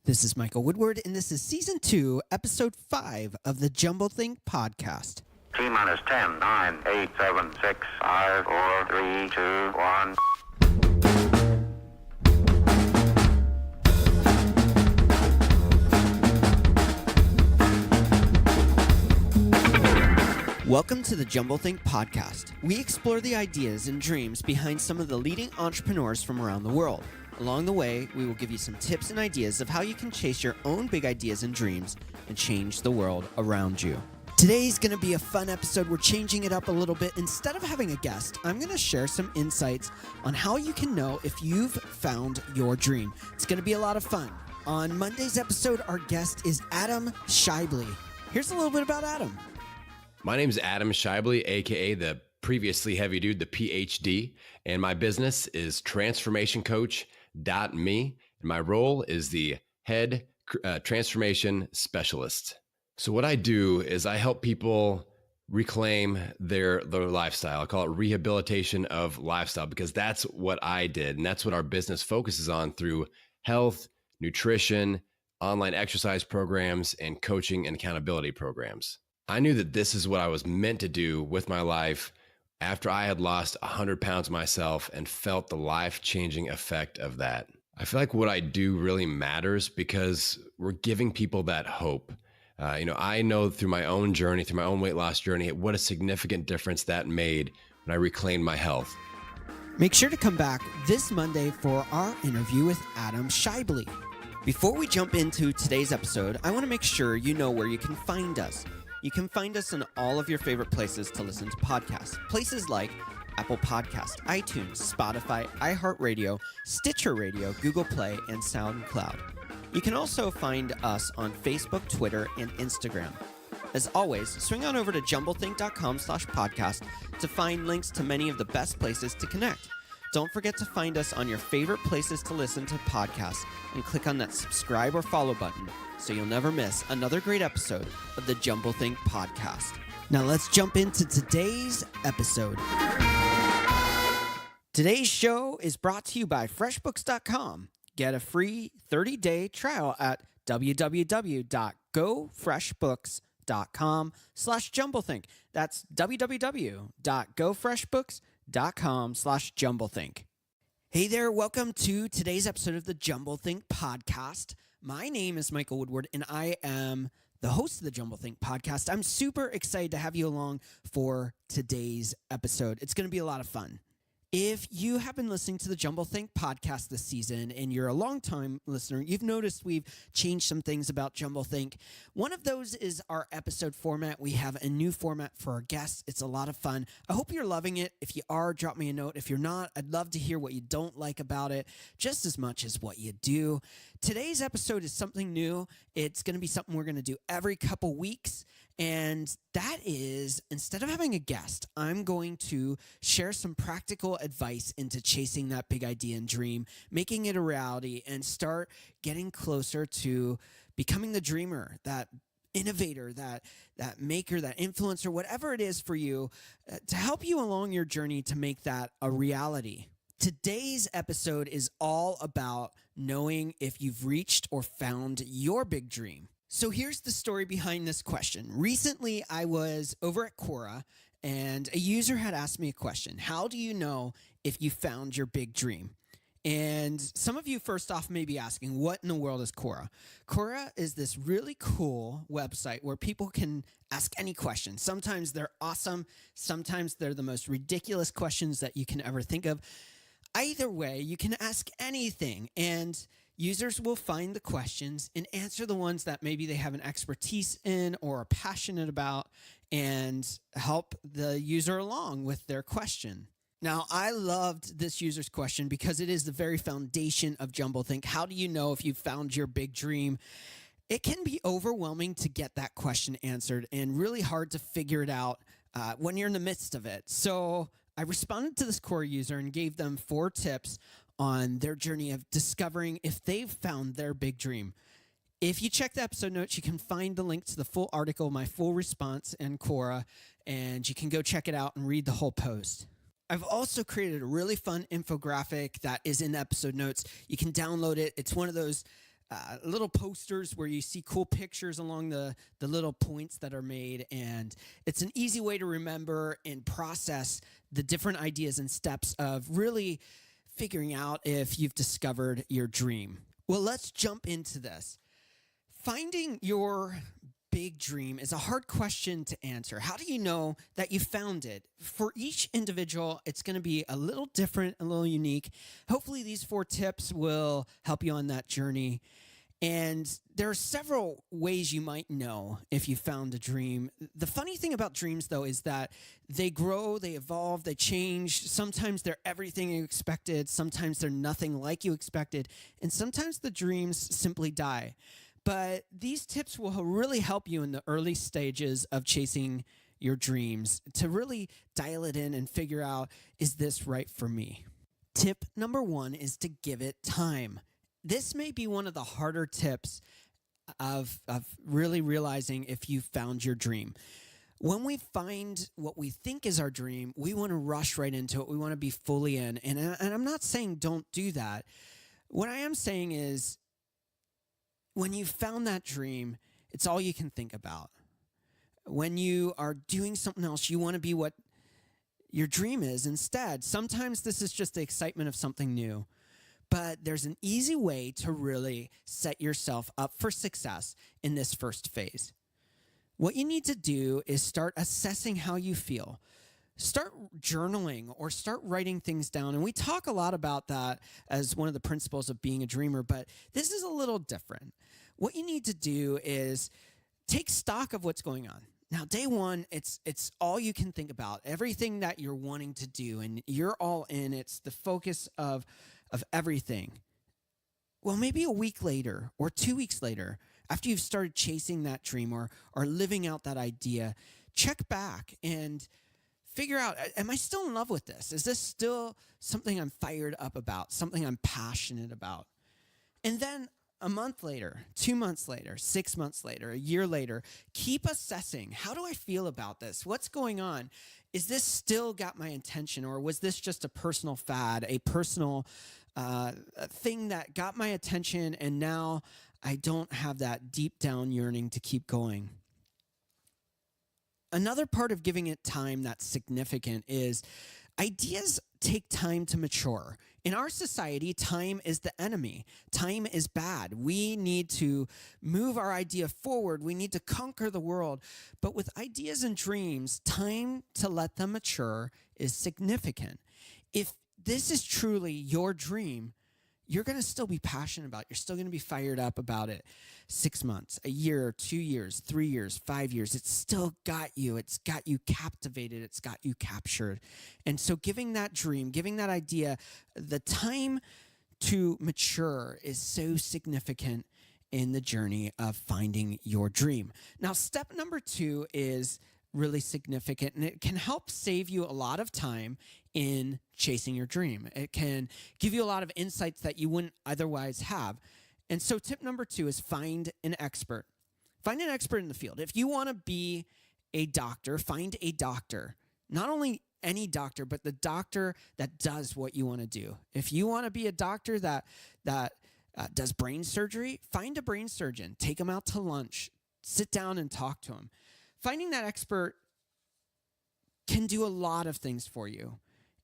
This is Michael Woodward, and this is Season 2, Episode 5 of the Jumblethink Podcast. T-minus 10, 9, 8, 7, 6, 5, 4, 3, 2, 1. Welcome to the Jumblethink Podcast. We explore the ideas and dreams behind some of the leading entrepreneurs from around the world. Along the way, we will give you some tips and ideas of how you can chase your own big ideas and dreams and change the world around you. Today's going to be a fun episode. We're changing it up a little bit. Instead of having a guest, I'm going to share some insights on how you can know if you've found your dream. It's going to be a lot of fun. On Monday's episode, our guest is Adam Shibley. Here's a little bit about Adam. My name is Adam Shibley, aka the previously heavy dude, the PhD, and my business is transformationcoach.me, and my role is the head transformation specialist. So what I do is I help people reclaim their lifestyle. I call it rehabilitation of lifestyle because that's what I did, and that's what our business focuses on through health, nutrition, online exercise programs, and coaching and accountability programs. I knew that this is what I was meant to do with my life after I had lost 100 pounds myself and felt the life-changing effect of that. I feel like what I do really matters because we're giving people that hope. I know through my own journey, through my own weight loss journey, what a significant difference that made when I reclaimed my health. Make sure to come back this Monday for our interview with Adam Shibley. Before we jump into today's episode, I want to make sure you know where you can find us. You can find us in all of your favorite places to listen to podcasts. Places like Apple Podcast, iTunes, Spotify, iHeartRadio, Stitcher Radio, Google Play, and SoundCloud. You can also find us on Facebook, Twitter, and Instagram. As always, swing on over to jumblethink.com/podcast to find links to many of the best places to connect. Don't forget to find us on your favorite places to listen to podcasts and click on that subscribe or follow button so you'll never miss another great episode of the Jumblethink Podcast. Now let's jump into today's episode. Today's show is brought to you by FreshBooks.com. Get a free 30-day trial at www.gofreshbooks.com/jumblethink. That's www.gofreshbooks.com/jumblethink. Hey there, welcome to today's episode of the Jumblethink Podcast. My name is Michael Woodward, and I am the host of the Jumblethink Podcast. I'm super excited to have you along for today's episode. It's going to be a lot of fun. If you have been listening to the Jumblethink Podcast this season and you're a longtime listener, you've noticed we've changed some things about Jumblethink. One of those is our episode format. We have a new format for our guests. It's a lot of fun. I hope you're loving it. If you are, drop me a note. If you're not, I'd love to hear what you don't like about it just as much as what you do. Today's episode is something new. It's going to be something we're going to do every couple weeks. And that is, instead of having a guest, I'm going to share some practical advice into chasing that big idea and dream, making it a reality, and start getting closer to becoming the dreamer, that innovator, that maker, that influencer, whatever it is for you, to help you along your journey to make that a reality. Today's episode is all about knowing if you've reached or found your big dream. So here's the story behind this question. Recently, I was over at Quora, and a user had asked me a question. How do you know if you found your big dream? And some of you, first off, may be asking, what in the world is Quora? Quora is this really cool website where people can ask any question. Sometimes they're awesome. Sometimes they're the most ridiculous questions that you can ever think of. Either way, you can ask anything, and users will find the questions and answer the ones that maybe they have an expertise in or are passionate about and help the user along with their question. Now, I loved this user's question because it is the very foundation of Jumblethink. How do you know if you've found your big dream? It can be overwhelming to get that question answered and really hard to figure it out when you're in the midst of it. So I responded to this core user and gave them 4 tips on their journey of discovering if they've found their big dream. If you check the episode notes, you can find the link to the full article, my full response in Quora, and you can go check it out and read the whole post. I've also created a really fun infographic that is in the episode notes. You can download it. It's one of those little posters where you see cool pictures along the little points that are made. And it's an easy way to remember and process the different ideas and steps of really figuring out if you've discovered your dream. Well, let's jump into this. Finding your big dream is a hard question to answer. How do you know that you found it? For each individual, it's going to be a little different, a little unique. Hopefully, these 4 tips will help you on that journey. And there are several ways you might know if you found a dream. The funny thing about dreams, though, is that they grow, they evolve, they change. Sometimes they're everything you expected. Sometimes they're nothing like you expected. And sometimes the dreams simply die. But these tips will really help you in the early stages of chasing your dreams to really dial it in and figure out, is this right for me? Tip number 1 is to give it time. This may be one of the harder tips of really realizing if you found your dream. When we find what we think is our dream, we want to rush right into it. We want to be fully in. And I'm not saying don't do that. What I am saying is, when you found that dream, it's all you can think about. When you are doing something else, you want to be what your dream is instead. Sometimes this is just the excitement of something new. But there's an easy way to really set yourself up for success in this first phase. What you need to do is start assessing how you feel. Start journaling or start writing things down. And we talk a lot about that as one of the principles of being a dreamer, but this is a little different. What you need to do is take stock of what's going on. Now, day 1, it's all you can think about, everything that you're wanting to do, and you're all in. It's the focus of everything. Well, maybe a week later or 2 weeks later, after you've started chasing that dream or living out that idea, check back and figure out, am I still in love with this? Is this still something I'm fired up about, something I'm passionate about? And then a month later, 2 months later, 6 months later, a year later, keep assessing. How do I feel about this? What's going on? Is this still got my attention, or was this just a personal fad, a personal thing that got my attention, and now I don't have that deep down yearning to keep going? Another part of giving it time that's significant is ideas take time to mature. In our society, time is the enemy. Time is bad. We need to move our idea forward. We need to conquer the world. But with ideas and dreams, time to let them mature is significant. If this is truly your dream, you're going to still be passionate about it. You're still going to be fired up about it. 6 months, a year, 2 years, 3 years, 5 years. It's still got you. It's got you captivated. It's got you captured. And so giving that dream, giving that idea, the time to mature is so significant in the journey of finding your dream. Now, step number 2 is really significant, and it can help save you a lot of time in chasing your dream. It can give you a lot of insights that you wouldn't otherwise have. And so tip number 2 is find an expert. Find an expert in the field. If you want to be a doctor, find a doctor. Not only any doctor, but the doctor that does what you want to do. If you want to be a doctor that does brain surgery, find a brain surgeon. Take him out to lunch. Sit down and talk to him. Finding that expert can do a lot of things for you.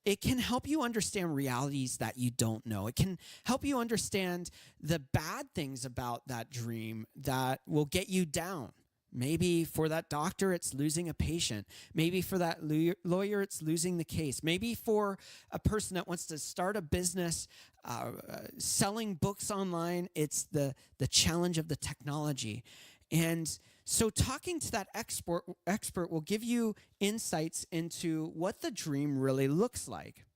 It can help you understand realities that you don't know. It can help you understand the bad things about that dream that will get you down. Maybe for that doctor, it's losing a patient. Maybe for that lawyer, it's losing the case. Maybe for a person that wants to start a business, selling books online, it's the challenge of the technology. And so talking to that expert will give you insights into what the dream really looks like.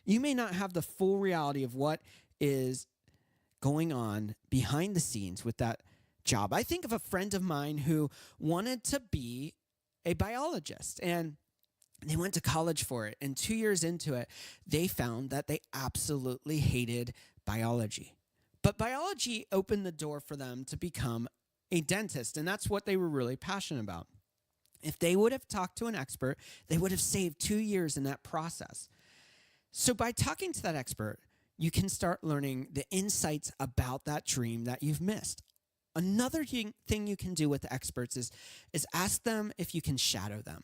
You may not have the full reality of what is going on behind the scenes with that job. I think of a friend of mine who wanted to be a biologist, and they went to college for it. And 2 years into it, they found that they absolutely hated biology. But biology opened the door for them to become a dentist, and that's what they were really passionate about. If they would have talked to an expert, they would have saved 2 years in that process. So by talking to that expert, you can start learning the insights about that dream that you've missed. Another thing you can do with experts is ask them if you can shadow them.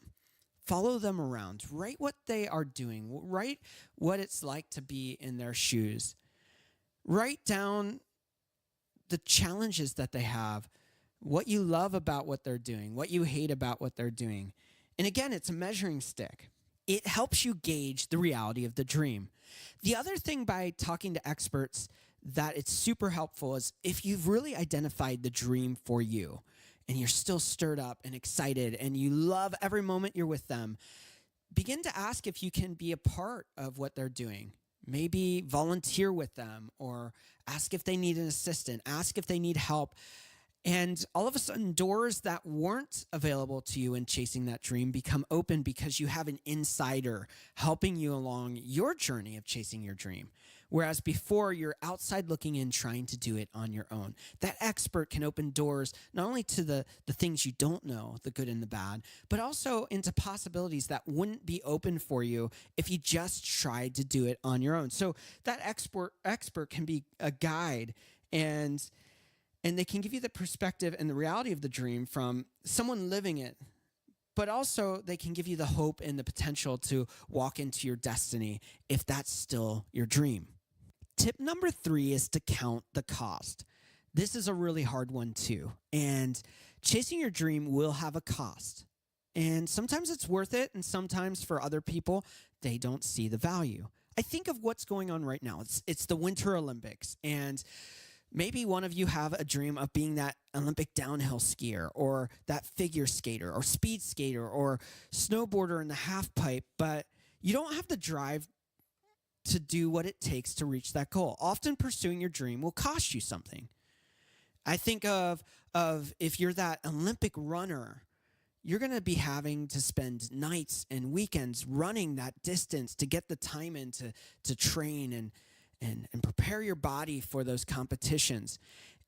Follow them around. Write what they are doing. Write what it's like to be in their shoes. Write down the challenges that they have, what you love about what they're doing, what you hate about what they're doing. And again, it's a measuring stick. It helps you gauge the reality of the dream. The other thing by talking to experts that it's super helpful is if you've really identified the dream for you and you're still stirred up and excited and you love every moment you're with them, begin to ask if you can be a part of what they're doing. Maybe volunteer with them or ask if they need an assistant, ask if they need help. And all of a sudden, doors that weren't available to you in chasing that dream become open because you have an insider helping you along your journey of chasing your dream. Whereas before, you're outside looking in, trying to do it on your own. That expert can open doors not only to the things you don't know, the good and the bad, but also into possibilities that wouldn't be open for you if you just tried to do it on your own. So that expert can be a guide, and they can give you the perspective and the reality of the dream from someone living it. But also they can give you the hope and the potential to walk into your destiny if that's still your dream. Tip number 3 is to count the cost. This is a really hard one too. And chasing your dream will have a cost. And sometimes it's worth it. And sometimes for other people, they don't see the value. I think of what's going on right now. It's the Winter Olympics. And maybe one of you have a dream of being that Olympic downhill skier or that figure skater or speed skater or snowboarder in the half pipe, but you don't have the drive to do what it takes to reach that goal. Often pursuing your dream will cost you something. I think of if you're that Olympic runner, you're going to be having to spend nights and weekends running that distance to get the time in to train and prepare your body for those competitions.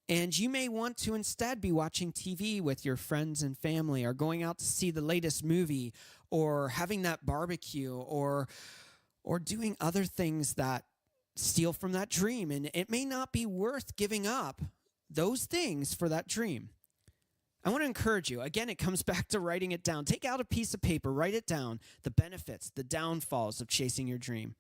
And you may want to instead be watching TV with your friends and family or going out to see the latest movie or having that barbecue or doing other things that steal from that dream. And it may not be worth giving up those things for that dream. I want to encourage you. Again, it comes back to writing it down. Take out a piece of paper, write it down, the benefits, the downfalls of chasing your dream.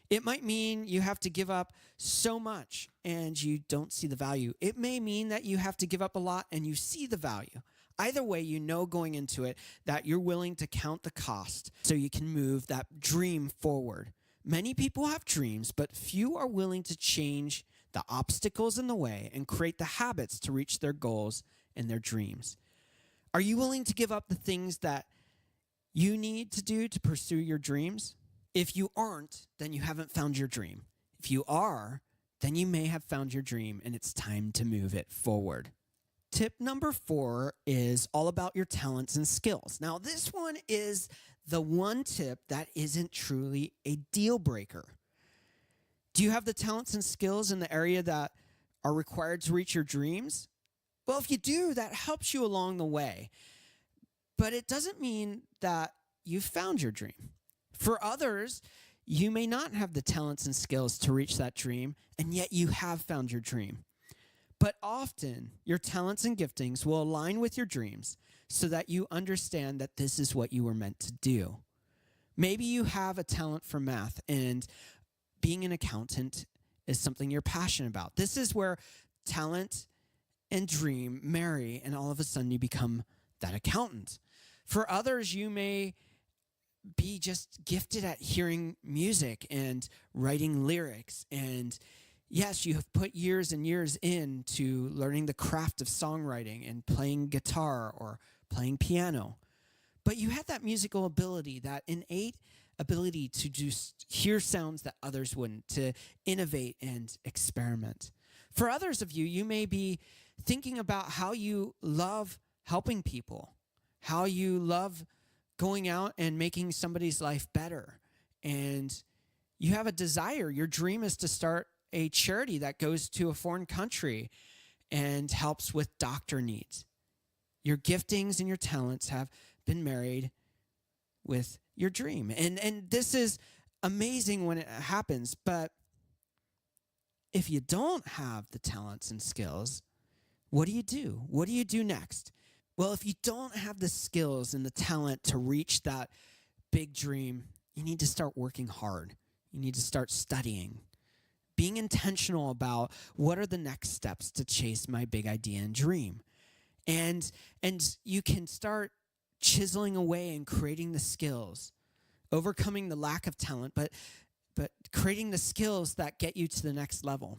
It might mean you have to give up so much and you don't see the value. It may mean that you have to give up a lot and you see the value. Either way, you know going into it that you're willing to count the cost so you can move that dream forward. Many people have dreams, but few are willing to change the obstacles in the way and create the habits to reach their goals and their dreams. Are you willing to give up the things that you need to do to pursue your dreams? If you aren't, then you haven't found your dream. If you are, then you may have found your dream and it's time to move it forward. Tip number 4 is all about your talents and skills. Now, this one is the one tip that isn't truly a deal breaker. Do you have the talents and skills in the area that are required to reach your dreams? Well, if you do, that helps you along the way. But it doesn't mean that you've found your dream. For others, you may not have the talents and skills to reach that dream, and yet you have found your dream. But often, your talents and giftings will align with your dreams so that you understand that this is what you were meant to do. Maybe you have a talent for math, and being an accountant is something you're passionate about. This is where talent and dream marry, and all of a sudden you become that accountant. For others, you may be just gifted at hearing music and writing lyrics. And yes, you have put years and years into learning the craft of songwriting and playing guitar or playing piano. But you have that musical ability, that innate ability to just hear sounds that others wouldn't, to innovate and experiment. For others of you, you may be thinking about how you love helping people, how you love going out and making somebody's life better. And you have a desire. Your dream is to start a charity that goes to a foreign country and helps with doctor needs. Your giftings and your talents have been married with your dream. And this is amazing when it happens, but if you don't have the talents and skills, what do you do? What do you do next? Well, if you don't have the skills and the talent to reach that big dream, you need to start working hard. You need to start studying, being intentional about what are the next steps to chase my big idea and dream. And you can start chiseling away and creating the skills, overcoming the lack of talent, but creating the skills that get you to the next level.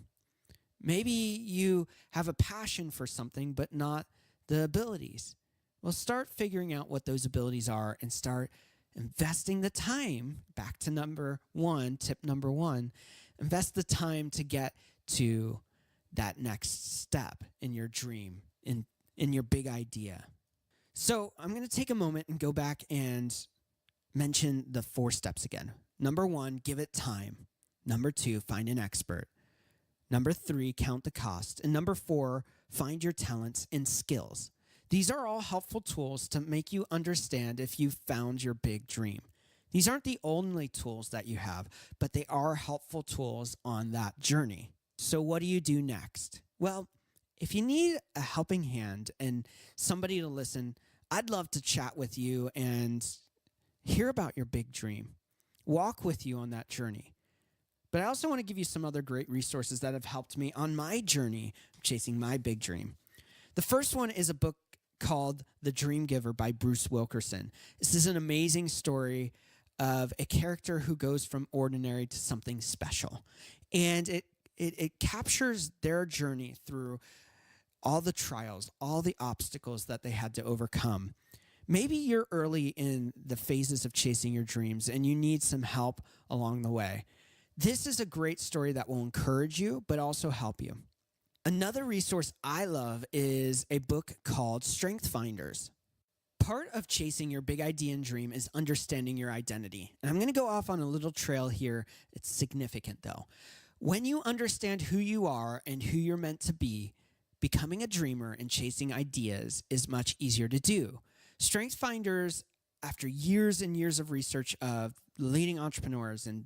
Maybe you have a passion for something, but not the abilities. Well, start figuring out what those abilities are and start investing the time. Back to tip number one, invest the time to get to that next step in your dream, in your big idea. So I'm going to take a moment and go back and mention the 4 steps again. Number 1, give it time. Number 2, find an expert. Number 3, count the cost. And number 4, find your talents and skills. These are all helpful tools to make you understand if you've found your big dream. These aren't the only tools that you have, but they are helpful tools on that journey. So what do you do next? Well, if you need a helping hand and somebody to listen, I'd love to chat with you and hear about your big dream, walk with you on that journey. But I also want to give you some other great resources that have helped me on my journey of chasing my big dream. The first one is a book called The Dream Giver by Bruce Wilkerson. This is an amazing story of a character who goes from ordinary to something special. And it captures their journey through all the trials, all the obstacles that they had to overcome. Maybe you're early in the phases of chasing your dreams and you need some help along the way. This is a great story that will encourage you, but also help you. Another resource I love is a book called Strength Finders. Part of chasing your big idea and dream is understanding your identity. And I'm going to go off on a little trail here. It's significant though. When you understand who you are and who you're meant to be, becoming a dreamer and chasing ideas is much easier to do. Strength Finders, after years and years of research of leading entrepreneurs and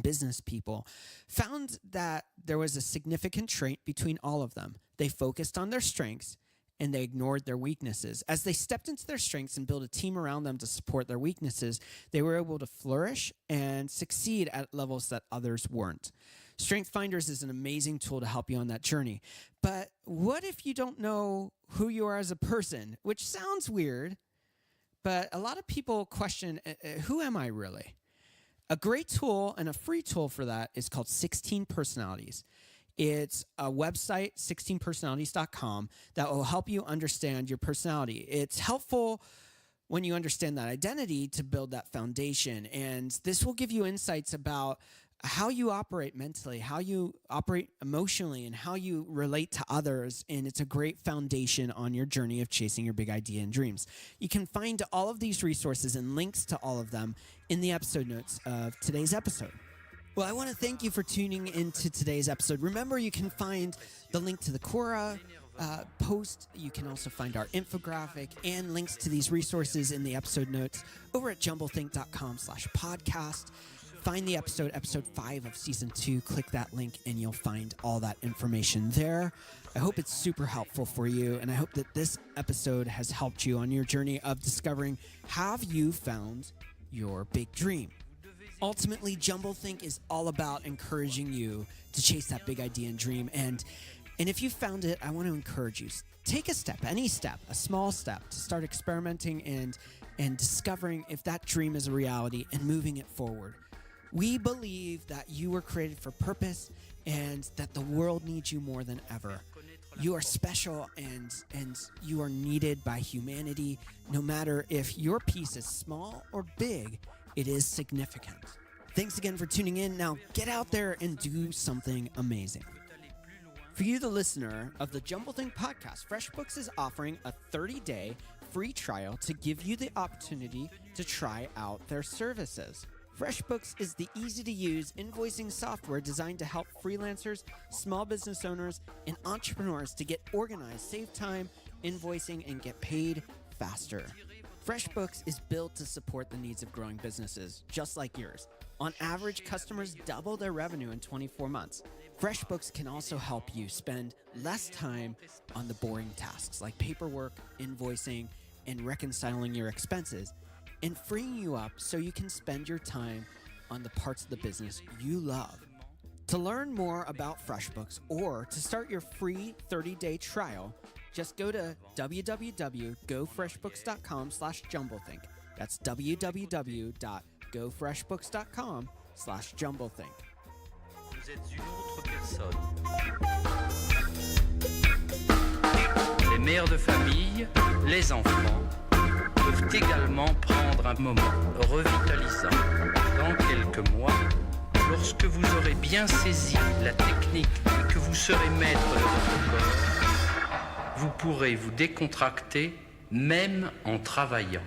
business people, found that there was a significant trait between all of them. They focused on their strengths and they ignored their weaknesses. As they stepped into their strengths and built a team around them to support their weaknesses, they were able to flourish and succeed at levels that others weren't. Strength Finders is an amazing tool to help you on that journey. But what if you don't know who you are as a person? Which sounds weird, but a lot of people question, who am I really? A great tool and a free tool for that is called 16 Personalities. It's a website, 16personalities.com, that will help you understand your personality. It's helpful when you understand that identity to build that foundation. And this will give you insights about how you operate mentally, how you operate emotionally, and how you relate to others. And it's a great foundation on your journey of chasing your big idea and dreams. You can find all of these resources and links to all of them in the episode notes of today's episode. Well, I want to thank you for tuning into today's episode. Remember, you can find the link to the Quora post. You can also find our infographic and links to these resources in the episode notes over at jumblethink.com/podcast. Find the episode 5 of season 2. Click that link and you'll find all that information there. I hope it's super helpful for you, and I hope that this episode has helped you on your journey of discovering, have you found your big dream? Ultimately, Jumblethink is all about encouraging you to chase that big idea and dream. And if you found it, I want to encourage you. Take a step, any step, a small step, to start experimenting and discovering if that dream is a reality and moving it forward. We believe that you were created for purpose and that the world needs you more than ever. You are special and you are needed by humanity. No matter if your piece is small or big, it is significant. Thanks again for tuning in. Now get out there and do something amazing. For you, the listener of the Jumblethink podcast, FreshBooks is offering a 30-day free trial to give you the opportunity to try out their services. FreshBooks is the easy-to-use invoicing software designed to help freelancers, small business owners, and entrepreneurs to get organized, save time, invoicing, and get paid faster. FreshBooks is built to support the needs of growing businesses, just like yours. On average, customers double their revenue in 24 months. FreshBooks can also help you spend less time on the boring tasks like paperwork, invoicing, and reconciling your expenses, and freeing you up so you can spend your time on the parts of the business you love. To learn more about FreshBooks or to start your free 30-day trial, just go to www.gofreshbooks.com/jumblethink. That's www.gofreshbooks.com/jumblethink. Vous êtes une autre personne. Les mères de famille, les enfants, peuvent également prendre un moment revitalisant dans quelques mois, lorsque vous aurez bien saisi la technique et que vous serez maître de votre corps. Vous pourrez vous décontracter même en travaillant.